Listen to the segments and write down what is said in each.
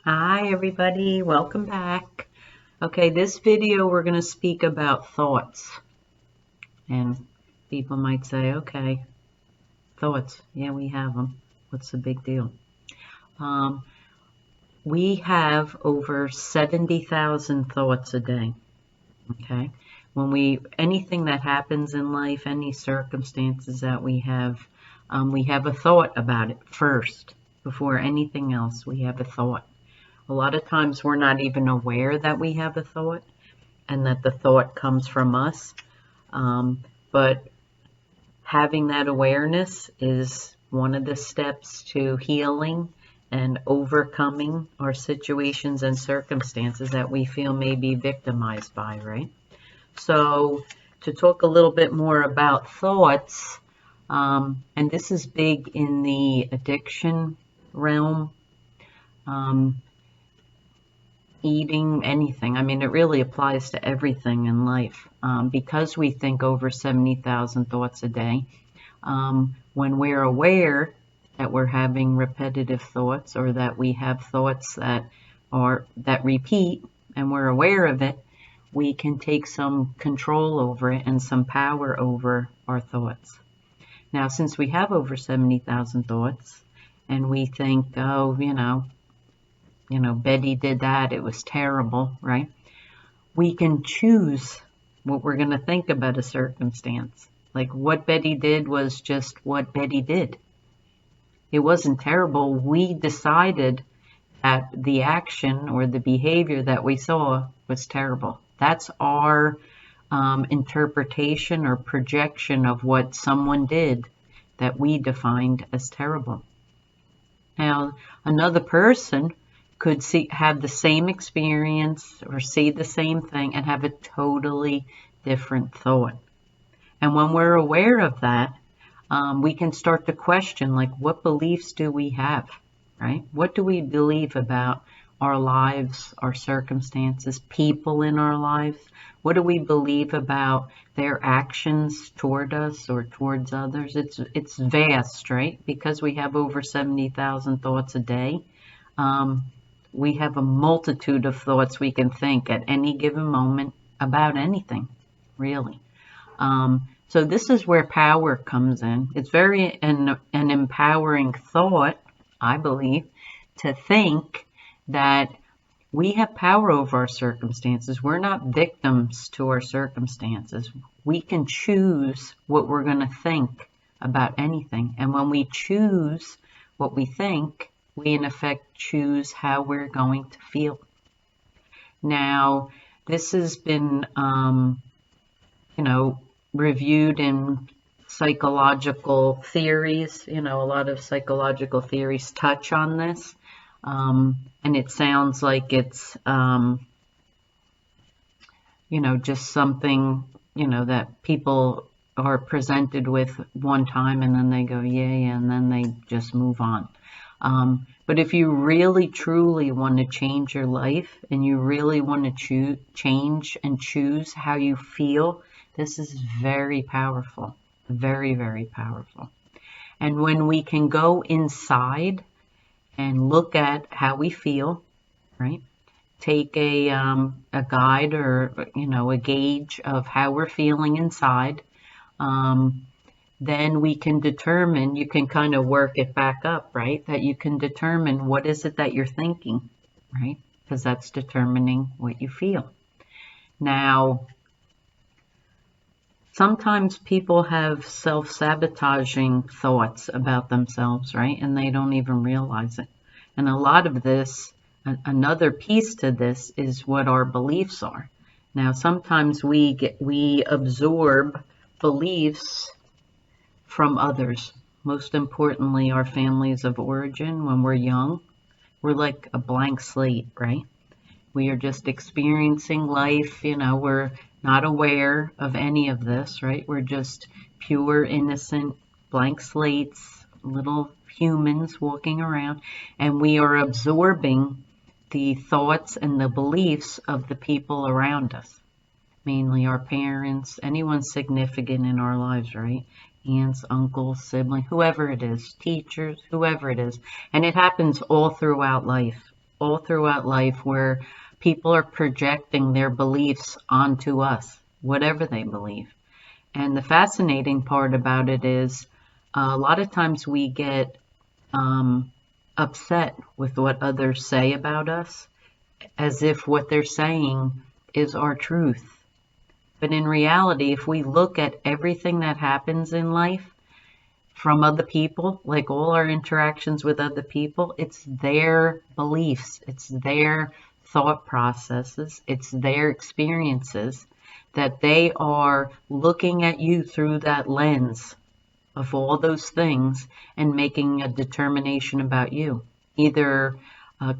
Hi everybody, welcome back. Okay, this video we're going to speak about thoughts. And people might say, okay, thoughts, yeah, we have them. What's the big deal? Um, we have over 70,000 thoughts a day. Okay, anything that happens in life, any circumstances that we have a thought about it first. Before anything else, we have a thought. A lot of times we're not even aware that we have a thought and that the thought comes from us. But having that awareness is one of the steps to healing and overcoming our situations and circumstances that we feel may be victimized by, right? So to talk a little bit more about thoughts, and this is big in the addiction realm, eating, anything. I mean, it really applies to everything in life. Because we think over 70,000 thoughts a day, when we're aware that we're having repetitive thoughts or that we have thoughts that repeat and we're aware of it, we can take some control over it and some power over our thoughts. Now, since we have over 70,000 thoughts and we think, oh, Betty did that, it was terrible, right? We can choose what we're going to think about a circumstance. Like what Betty did was just what Betty did. It wasn't terrible. We decided that the action or the behavior that we saw was terrible. That's our interpretation or projection of what someone did that we defined as terrible. Now, another person could have the same experience or see the same thing and have a totally different thought. And when we're aware of that, we can start to question, like, what beliefs do we have, right? What do we believe about our lives, our circumstances, people in our lives? What do we believe about their actions toward us or towards others? It's vast, right? Because we have over 70,000 thoughts a day. We have a multitude of thoughts we can think at any given moment about anything, really. So this is where power comes in. It's very an empowering thought, I believe, to think that we have power over our circumstances. We're not victims to our circumstances. We can choose what we're going to think about anything. And when we choose what we think, we in effect choose how we're going to feel. Now, this has been, reviewed in psychological theories. A lot of psychological theories touch on this. And it sounds like it's, just something, that people are presented with one time and then they go, yeah, and then they just move on. But if you really truly want to change your life and you really want to change and choose how you feel, this is very powerful, very, very powerful. And when we can go inside and look at how we feel, right? Take a guide or, a gauge of how we're feeling inside, then we can determine, you can kind of work it back up, right? That you can determine what is it that you're thinking, right? Because that's determining what you feel. Now, sometimes people have self-sabotaging thoughts about themselves, right? And they don't even realize it. And a lot of this, another piece to this is what our beliefs are. Now, sometimes we absorb beliefs from others. Most importantly, our families of origin. When we're young, we're like a blank slate, right? We are just experiencing life, we're not aware of any of this, right? We're just pure, innocent, blank slates, little humans walking around, and we are absorbing the thoughts and the beliefs of the people around us, mainly our parents, anyone significant in our lives, right? Aunts, uncles, siblings, whoever it is, teachers, whoever it is. And it happens all throughout life, all throughout life where people are projecting their beliefs onto us, whatever they believe. And the fascinating part about it is a lot of times we get upset with what others say about us, as if what they're saying is our truth. But in reality, if we look at everything that happens in life from other people, like all our interactions with other people, it's their beliefs, it's their thought processes, it's their experiences, that they are looking at you through that lens of all those things and making a determination about you, either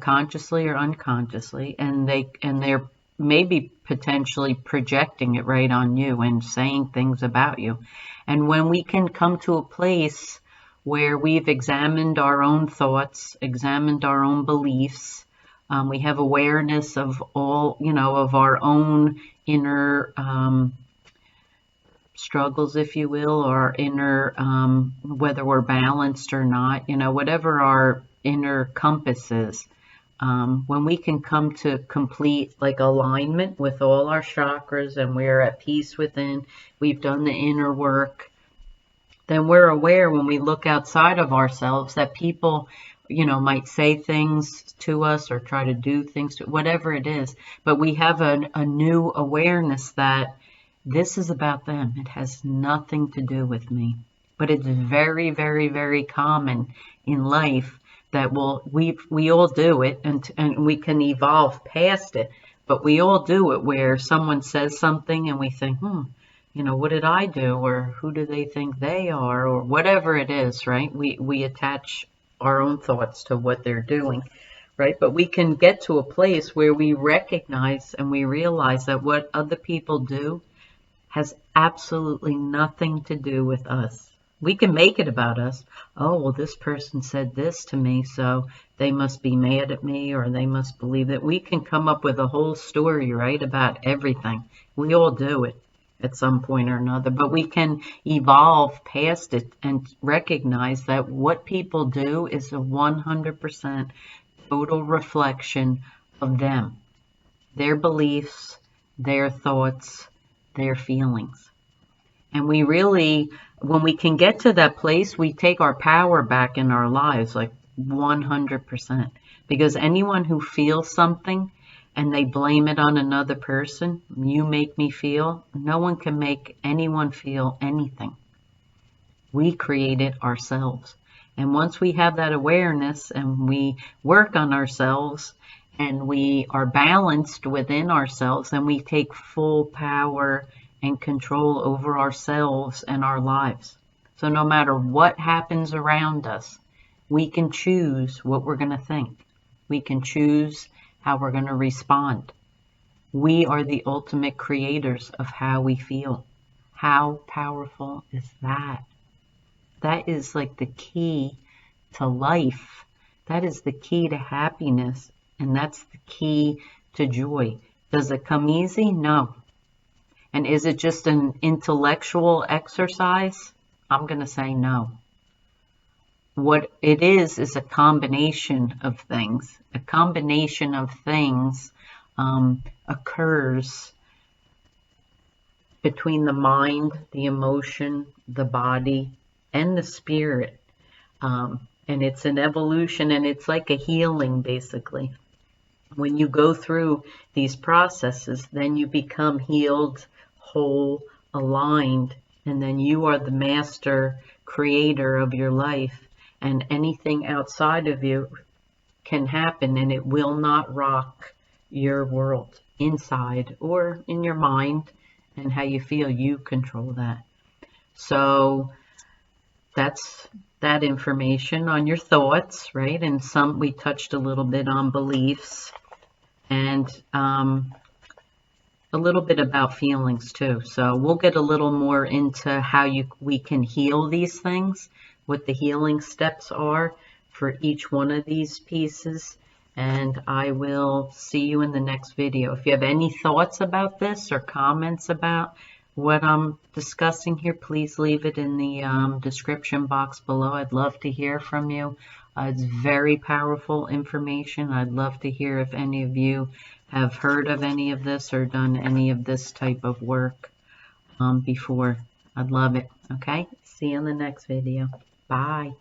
consciously or unconsciously, and they're maybe potentially projecting it right on you and saying things about you. And when we can come to a place where we've examined our own thoughts, examined our own beliefs, we have awareness of all, of our own inner struggles, if you will, or inner, whether we're balanced or not, whatever our inner compass is. When we can come to complete alignment with all our chakras and we're at peace within, we've done the inner work, then we're aware when we look outside of ourselves that people, might say things to us or try to do things, whatever it is, but we have a new awareness that this is about them. It has nothing to do with me. But it's very, very, very common in life that we all do it, and we can evolve past it. But we all do it where someone says something and we think, what did I do? Or who do they think they are? Or whatever it is, right? We attach our own thoughts to what they're doing, right? But we can get to a place where we recognize and we realize that what other people do has absolutely nothing to do with us. We can make it about us. Oh, well, this person said this to me, so they must be mad at me, or they must believe that. We can come up with a whole story, right, about everything. We all do it at some point or another, but we can evolve past it and recognize that what people do is a 100% total reflection of them, their beliefs, their thoughts, their feelings. And we really, when we can get to that place, we take our power back in our lives, 100%. Because anyone who feels something and they blame it on another person, you make me feel, no one can make anyone feel anything. We create it ourselves. And once we have that awareness and we work on ourselves and we are balanced within ourselves, and we take full power and control over ourselves and our lives. So no matter what happens around us, we can choose what we're going to think. We can choose how we're going to respond. We are the ultimate creators of how we feel. How powerful is that? That is the key to life. That is the key to happiness. And that's the key to joy. Does it come easy? No. And is it just an intellectual exercise? I'm going to say no. What it is a combination of things. A combination of things occurs between the mind, the emotion, the body, and the spirit. And it's an evolution, and it's like a healing, basically. When you go through these processes, then you become healed, whole, aligned, and then you are the master creator of your life. And anything outside of you can happen, and it will not rock your world inside or in your mind, and how you feel. You control that. So that's that information on your thoughts, right? And we touched a little bit on beliefs, and a little bit about feelings too. So we'll get a little more into how we can heal these things, what the healing steps are for each one of these pieces. And I will see you in the next video. If you have any thoughts about this or comments about what I'm discussing here, please leave it in the description box below. I'd love to hear from you. It's very powerful information. I'd love to hear if any of you have heard of any of this or done any of this type of work before. I'd love it. Okay, see you in the next video. Bye.